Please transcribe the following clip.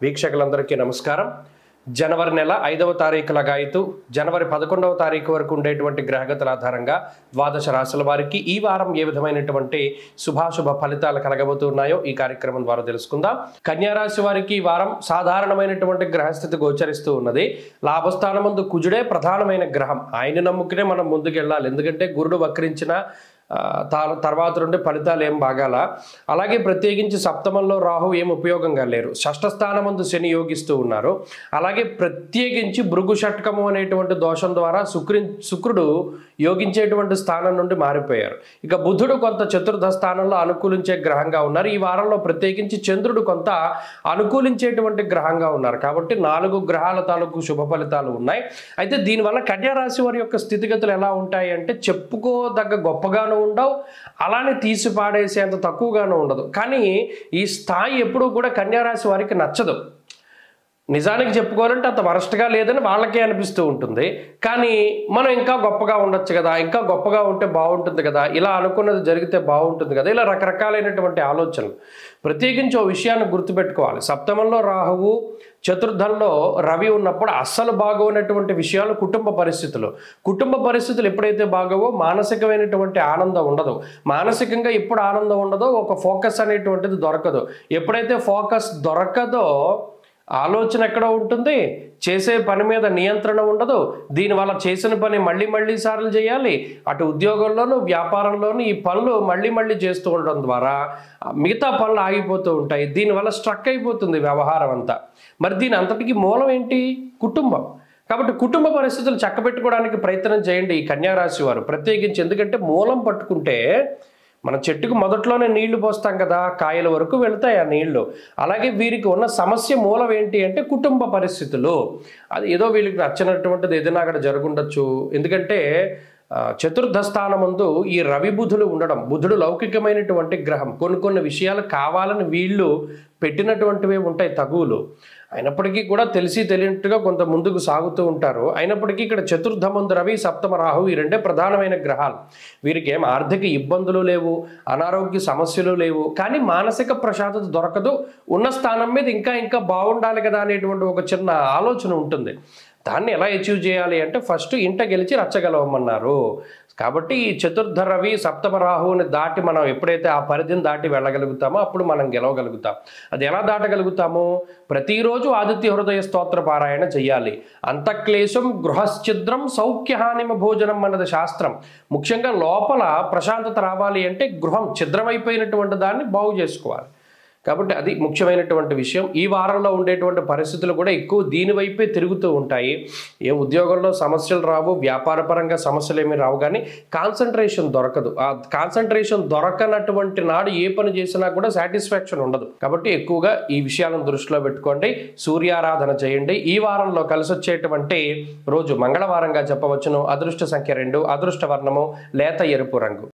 వీక్షకులందరికీ నమస్కారం. జనవరి నెల 5వ తారీఖు లగాయతు జనవరి 11వ తారీఖు వరకు ఉండేటువంటి గ్రహగతుల ఆధారంగా ద్వాదశ రాశుల వారికి ఈ వారం ఏ విధమైనటువంటి శుభాశుభ ఫలితాలు కలగబోతున్నాయో ఈ కార్యక్రమం ద్వారా తెలుసుకుందాం. కన్యా రాశి వారికి ఈ వారం సాధారణమైనటువంటి గ్రహస్థితి గోచరిస్తూ ఉన్నది. లాభస్థానమందు కుజుడే ప్రధానమైన గ్రహం. ఆయన నమ్ముకునే మనం ముందుకెళ్ళాలి. ఎందుకంటే గురుడు వక్రించిన తర్వాత నుండి ఫలితాలు ఏం బాగాల. అలాగే ప్రత్యేకించి సప్తమంలో రాహు ఏం ఉపయోగంగా లేరు. షష్ఠ స్థానమందు శని యోగిస్తూ ఉన్నారు. అలాగే ప్రత్యేకించి భృగు షట్కము అనేటువంటి దోషం ద్వారా శుక్రుడు యోగించేటువంటి స్థానం నుండి మారిపోయారు. ఇక బుధుడు కొంత చతుర్థ స్థానంలో అనుకూలించే గ్రహంగా ఉన్నారు. ఈ వారంలో ప్రత్యేకించి చంద్రుడు కొంత అనుకూలించేటువంటి గ్రహంగా ఉన్నారు. కాబట్టి 4 గ్రహాల తాలూకు శుభ ఫలితాలు ఉన్నాయి. అయితే దీనివల్ల కన్యా రాశి వారి యొక్క స్థితిగతులు ఎలా ఉంటాయి అంటే చెప్పుకోదగ్గ గొప్పగాను ఉండవు, అలానే తీసి పాడేసేంత తక్కువగాను ఉండదు. కానీ ఈ స్థాయి ఎప్పుడూ కూడా కన్యా రాశి వారికి నచ్చదు. నిజానికి చెప్పుకోవాలంటే అంత వరస్ట్గా లేదని వాళ్ళకే అనిపిస్తూ ఉంటుంది. కానీ మనం ఇంకా గొప్పగా ఉండొచ్చు కదా, ఇంకా గొప్పగా ఉంటే బాగుంటుంది కదా, ఇలా అనుకున్నది జరిగితే బాగుంటుంది కదా, ఇలా రకరకాలైనటువంటి ఆలోచనలు. ప్రత్యేకించి ఓ విషయాన్ని గుర్తుపెట్టుకోవాలి. సప్తమంలో రాహువు, చతుర్థంలో రవి ఉన్నప్పుడు అస్సలు బాగోనటువంటి విషయాలు కుటుంబ పరిస్థితులు ఎప్పుడైతే బాగోవో మానసికమైనటువంటి ఆనందం ఉండదు. మానసికంగా ఎప్పుడు ఆనందం ఉండదో ఒక ఫోకస్ అనేటువంటిది దొరకదు. ఎప్పుడైతే ఫోకస్ దొరకదో ఆలోచన ఎక్కడో ఉంటుంది, చేసే పని మీద నియంత్రణ ఉండదు. దీనివల్ల చేసిన పని మళ్ళీ సార్లు చేయాలి. అటు ఉద్యోగంలోనూ వ్యాపారంలోనూ ఈ పనులు మళ్ళీ చేస్తూ ఉండడం ద్వారా మిగతా పనులు ఆగిపోతూ ఉంటాయి. దీనివల్ల స్ట్రక్ అయిపోతుంది వ్యవహారం అంతా. మరి దీని అంతటికి మూలం ఏంటి? కుటుంబం. కాబట్టి కుటుంబ పరిస్థితులు చక్కబెట్టుకోవడానికి ప్రయత్నం చేయండి ఈ కన్యా రాశి వారు ప్రత్యేకించి. ఎందుకంటే మూలం పట్టుకుంటే మన చెట్టుకు మొదట్లోనే నీళ్లు పోస్తాం కదా, కాయల వరకు వెళ్తాయి ఆ నీళ్లు. అలాగే వీరికి ఉన్న సమస్య మూలం ఏంటి అంటే కుటుంబ పరిస్థితులు. అది ఏదో వీళ్ళకి నచ్చినటువంటిది ఏదైనా అక్కడ జరుగుండొచ్చు. ఎందుకంటే చతుర్థ స్థానమందు ఈ రవి బుధులు ఉండడం, బుధుడు లౌకికమైనటువంటి గ్రహం. కొన్ని విషయాలు కావాలని వీళ్ళు పెట్టినటువంటివి ఉంటాయి తగువులు. అయినప్పటికీ కూడా తెలిసి తెలియనట్టుగా కొంత ముందుకు సాగుతూ ఉంటారు. అయినప్పటికీ ఇక్కడ చతుర్థమందు రవి, సప్తమ రాహు ఈ రెండే ప్రధానమైన గ్రహాలు. వీరికి ఏం ఆర్థిక ఇబ్బందులు లేవు, అనారోగ్య సమస్యలు లేవు. కానీ మానసిక ప్రశాంతత దొరకదు. ఉన్న స్థానం మీద ఇంకా బాగుండాలి కదా అనేటువంటి ఒక చిన్న ఆలోచన ఉంటుంది. దాన్ని ఎలా అచీవ్ చేయాలి అంటే ఫస్ట్ ఇంట గెలిచి రచ్చగలవమన్నారు. కాబట్టి ఈ చతుర్థ రవి సప్తమ రాహువుని దాటి మనం ఎప్పుడైతే ఆ పరిధిని దాటి వెళ్ళగలుగుతామో అప్పుడు మనం గెలవగలుగుతాం. అది ఎలా దాటగలుగుతాము? ప్రతిరోజు ఆదిత్య హృదయ స్తోత్ర పారాయణ చెయ్యాలి. అంతఃక్లేశం గృహశ్చిద్రం సౌఖ్యహానిమ భోజనం అన్నది శాస్త్రం. ముఖ్యంగా లోపల ప్రశాంతత రావాలి అంటే గృహం ఛిద్రమైపోయినటువంటి దాన్ని బాగు చేసుకోవాలి. కాబట్టి అది ముఖ్యమైనటువంటి విషయం. ఈ వారంలో ఉండేటువంటి పరిస్థితులు కూడా ఎక్కువ దీనివైపే తిరుగుతూ ఉంటాయి. ఏ ఉద్యోగంలో సమస్యలు రావు, వ్యాపారపరంగా సమస్యలు ఏమీ రావు, కానీ కాన్సన్ట్రేషన్ దొరకదు. ఆ కాన్సన్ట్రేషన్ దొరకనటువంటి నాడు ఏ పని చేసినా కూడా సాటిస్ఫాక్షన్ ఉండదు. కాబట్టి ఎక్కువగా ఈ విషయాలను దృష్టిలో పెట్టుకోండి. సూర్యారాధన చేయండి. ఈ వారంలో కలిసి వచ్చేటువంటి రోజు మంగళవారంగా చెప్పవచ్చును. అదృష్ట సంఖ్య 2, అదృష్ట వర్ణము లేత ఎరుపు రంగు.